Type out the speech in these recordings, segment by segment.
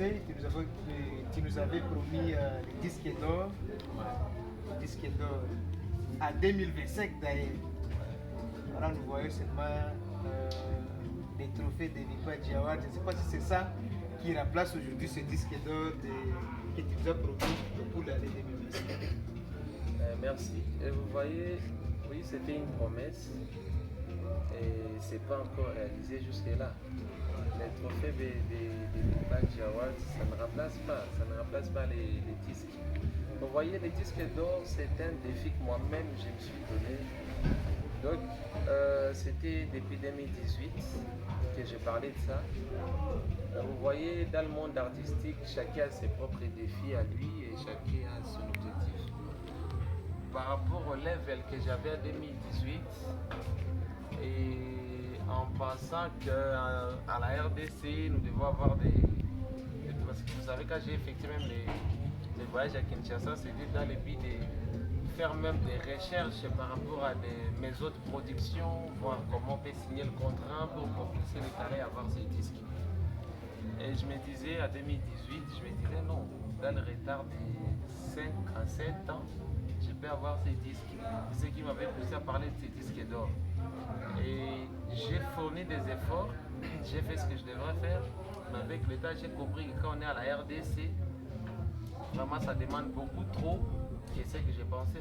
Marseille, tu nous avais promis le disque d'or. Ouais. Le disque d'or à 2025 d'ailleurs. Alors nous voyons seulement les trophées de Vipa Diawad. Je ne sais pas si c'est ça qui remplace aujourd'hui ce disque d'or que tu nous as promis pour l'année 2025. Merci. Et vous voyez, oui, c'était une promesse et c'est pas encore réalisé jusque-là. Les trophées de Vipa Diawad, ça ne remplace pas les disques. Vous voyez, les disques d'or, c'est un défi que moi-même je me suis donné. Donc, c'était depuis 2018 que j'ai parlé de ça. Vous voyez, dans le monde artistique, chacun a ses propres défis à lui et chacun a son objectif. Par rapport au level que j'avais en 2018, et en pensant qu'à la RDC, nous devons avoir des... Parce que vous savez, quand j'ai effectué même les voyages à Kinshasa, c'était dans le but de faire même des recherches par rapport à mes autres productions, voir comment on peut signer le contrat pour propulser le carré à avoir ces disques. Et je me disais, à 2018, je me disais non, dans le retard de 5 à 7 ans, je peux avoir ces disques. C'est ce qui m'avait poussé à parler de ces disques d'or. Et j'ai fourni des efforts, j'ai fait ce que je devrais faire, mais avec le temps, j'ai compris que quand on est à la RDC, vraiment ça demande beaucoup trop que ce que j'ai pensé.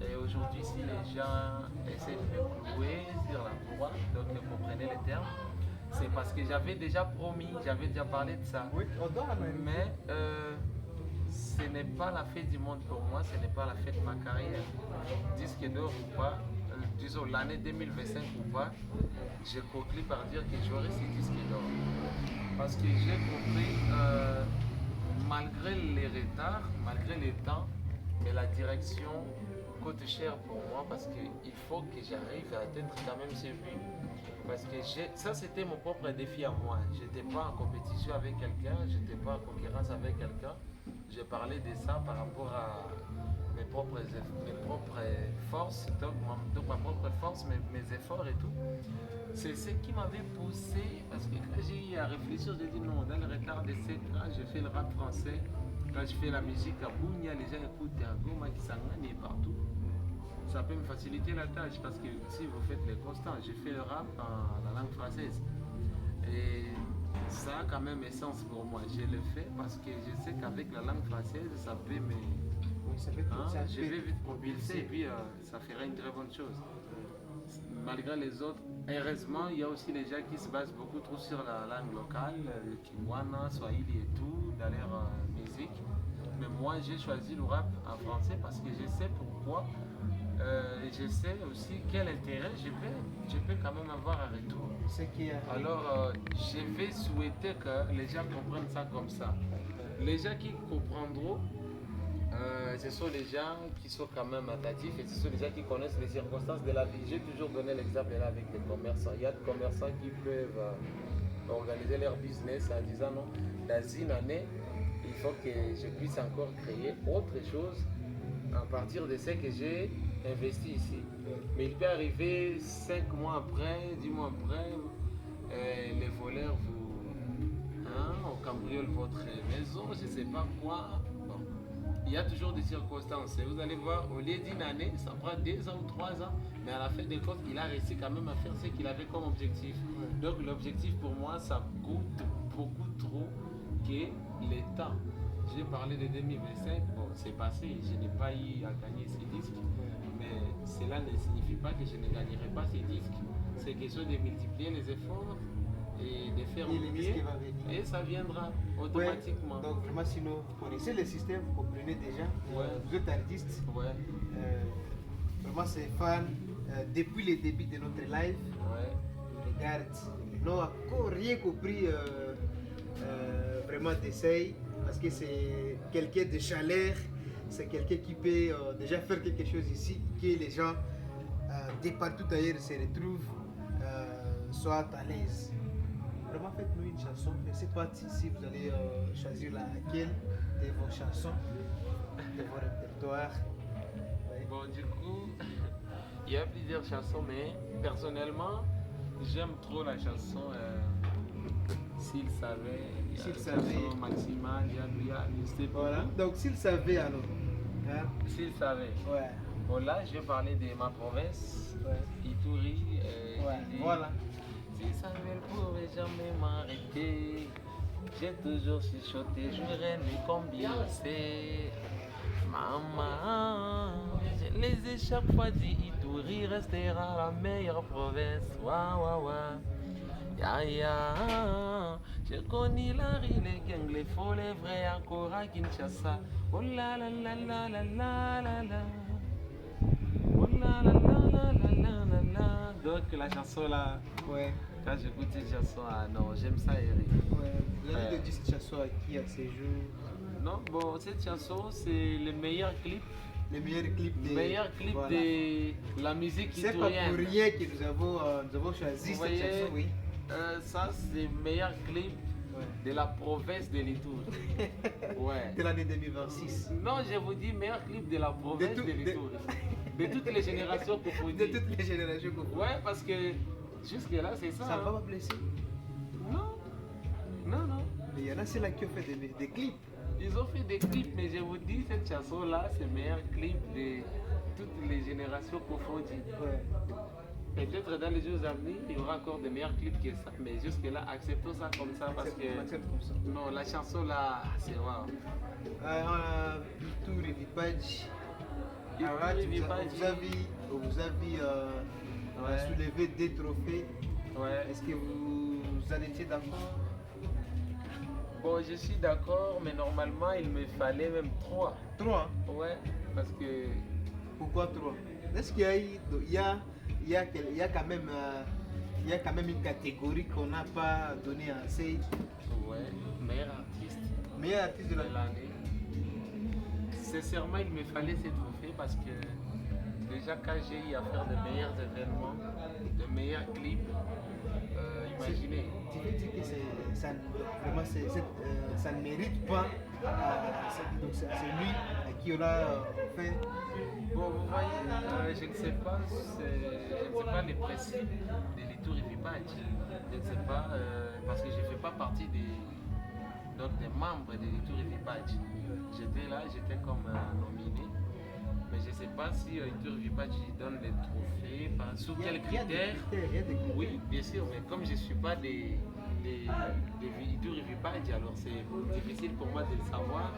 Et aujourd'hui, si les gens essaient de me clouer sur la voie, donc vous comprenez les termes, c'est parce que j'avais déjà promis, j'avais déjà parlé de ça. Oui, on doit mais ce n'est pas la fête du monde pour moi, ce n'est pas la fête de ma carrière. Disque d'or ou pas, disons l'année 2025 ou pas, je conclue par dire que j'aurai ces disques d'or. Parce que j'ai compris, malgré les retards, malgré les temps, mais la direction coûte cher pour moi parce qu'il faut que j'arrive à atteindre quand même ce but. Parce que ça c'était mon propre défi à moi. Je n'étais pas en compétition avec quelqu'un, je n'étais pas en concurrence avec quelqu'un. J'ai parlé de ça par rapport à mes propres forces, donc ma propre force, mes efforts et tout. C'est ce qui m'avait poussé, parce que quand j'ai eu à réfléchir, j'ai dit non, dans le retard de 7 ans, j'ai fait le rap français. Quand je fais la musique à Bounia, les gens écoutent à Goma, Kisangani et partout. Ça peut me faciliter la tâche parce que si vous faites les constants, j'ai fait le rap en la langue française. Et ça a quand même essence pour moi. Je le fais parce que je sais qu'avec la langue française, ça peut me... je vais vite propulser et puis ça ferait une très bonne chose. Malgré les autres, heureusement, il y a aussi les gens qui se basent beaucoup trop sur la langue locale, le Kiwana, Swahili et tout, dans leur musique. Mais moi, j'ai choisi le rap en français parce que je sais pourquoi. Je sais aussi quel intérêt je peux quand même avoir un retour. Alors, je vais souhaiter que les gens comprennent ça comme ça. Les gens qui comprendront, ce sont les gens qui sont quand même attentifs et ce sont les gens qui connaissent les circonstances de la vie. J'ai toujours donné l'exemple là avec les commerçants. Il y a des commerçants qui peuvent organiser leur business en disant non, dans une année, il faut que je puisse encore créer autre chose à partir de ce que j'ai investi ici. Mais il peut arriver 5 mois après, 10 mois après, les voleurs on cambriole votre maison, je ne sais pas quoi. Bon. Il y a toujours des circonstances. Et vous allez voir, au lieu d'une année, ça prend 2 ans ou 3 ans, mais à la fin des comptes, il a réussi quand même à faire ce qu'il avait comme objectif. Donc l'objectif pour moi, ça coûte beaucoup trop que le temps. J'ai parlé de 2025, bon, c'est passé, je n'ai pas eu à gagner ces disques, mais cela ne signifie pas que je ne gagnerai pas ces disques. C'est question de multiplier les efforts et de faire mieux, et ça viendra automatiquement. Ouais, donc vraiment, sinon, vous connaissez le système, vous comprenez déjà, vous êtes artiste, vraiment c'est fan, depuis le début de notre live, regarde, ils n'ont encore rien compris vraiment d'essayer. Parce que c'est quelqu'un de chaleur, c'est quelqu'un qui peut déjà faire quelque chose ici, que les gens de partout ailleurs se retrouvent, soient à l'aise. Vraiment, faites-nous une chanson. Je ne sais pas si vous allez choisir laquelle de vos chansons, de vos répertoires. Bon, du coup, il y a plusieurs chansons, mais personnellement, j'aime trop la chanson S'il savait, il y a S'il le savait. chanson Maxima, Diabouya, je sais pas. Voilà. Donc s'il savait alors. Hein? S'il savait. Ouais. Bon, là, je vais parler de ma province, Ouais. Ituri. Ouais. J'ai dit, Voilà. si ça ne pouvait jamais m'arrêter, j'ai toujours chuchoté, je rêve comme Beyoncé. Maman, je les ai chaque fois dit, Ituri restera la meilleure province. Wa wa wa. Ya ya, j'ai connu la rue, les gangs, les faux, les vrais, encore à Kinshasa. Oh la la la la la la la la. Oh la la la la la la la la. Donc la chanson là, Ouais. quand j'écoute cette chanson, ah non, j'aime ça, Eric. Ouais. Vous avez dit cette chanson à qui à ces jours? Non, bon, cette chanson, c'est le meilleur clip. Les meilleurs clips de. Meilleur clip Voilà. de la musique C'est pas pour italienne. rien que nous avons choisi Vous cette voyez, chanson, oui. Ça, c'est le meilleur clip Ouais. de la province de l'Itour. Ouais. De l'année 2026. Non, je vous dis, meilleur clip de la province de, tout- l'Itour. De toutes les générations pour vous De dire. toutes les générations qu'on voit. Ouais, parce que jusque-là, c'est ça. Ça hein. va pas blesser. Non, non, non. Mais il y en a ceux-là qui ont fait des clips. Ils ont fait des clips, mais je vous dis, cette chanson-là, c'est le meilleur clip de toutes les générations confondues. Ouais. Et peut-être dans les jours à venir, il y aura encore de meilleurs clips que ça, mais jusque-là, acceptons ça comme ça parce que. On accepte comme ça. Non, la chanson là, c'est waouh. Ituri Vipaji. Ituri Arrête, Vipaji. vous avez Ouais. soulevé des trophées. Ouais. Est-ce que vous en étiez d'accord? Bon, je suis d'accord, mais normalement, il me fallait même 3. 3. Ouais, parce que. Pourquoi 3? Est-ce qu'il y a eu, il y a quand même, il y a quand même une catégorie qu'on n'a pas donnée à Seyd, Ouais, meilleur artiste meilleur artiste de de l'année. l'année. Sincèrement, il me fallait ces trophées parce que déjà, quand j'ai eu à faire de meilleurs événements, de meilleurs clips, imaginez. Tu veux dire que vraiment, ça ne mérite pas donc c'est lui à qui on a fait. Bon, vous voyez, je ne sais pas, les principes de l'Itour et Vipage. Je ne sais pas, parce que je ne fais pas partie des membres de l'Itour et Vipage. J'étais là, j'étais comme nominé. Mais je ne sais pas si l'Itour et Vipage donne les trophées, sous quels Il y a des critères. critères, il y a des critères. Oui, bien sûr, mais comme je ne suis pas des Ituri Vipage, alors c'est difficile pour moi de le savoir.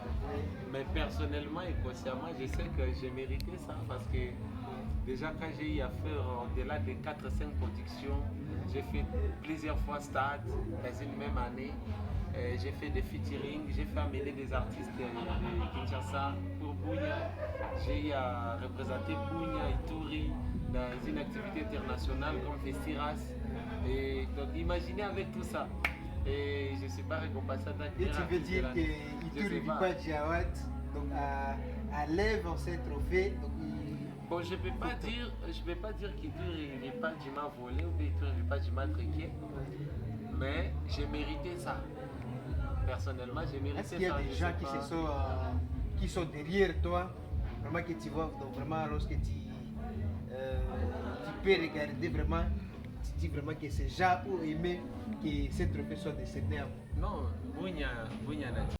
Mais personnellement et consciemment, je sais que j'ai mérité ça parce que déjà quand j'ai eu à faire au-delà de 4-5 productions, j'ai fait plusieurs fois stade dans une même année. J'ai fait des featuring, j'ai fait amener des artistes de Kinshasa pour Bunya. J'ai eu à représenter Bunya et Ituri dans une activité internationale comme Festiras. Et donc imaginez avec tout ça. Et je ne suis pas récompensé en tant que Et tu veux artiste de dire l'année. que Je Ituri sais pas. Vipaji Award donc, a lève en ces trophées. Donc, Bon, je ne peux pas dire qu'Ituri Vipage m'a volé ou bien Ituri Vipage m'a triqué. Mais j'ai mérité ça. Personnellement, j'ai mérité ça. est-ce qu'il y a des je gens sais pas. qui sont derrière toi, vraiment que tu vois, donc vraiment lorsque tu peux regarder vraiment, tu dis vraiment que ces gens ont aimé que ces trophées soient décernés à vous? Non, Bunya n'a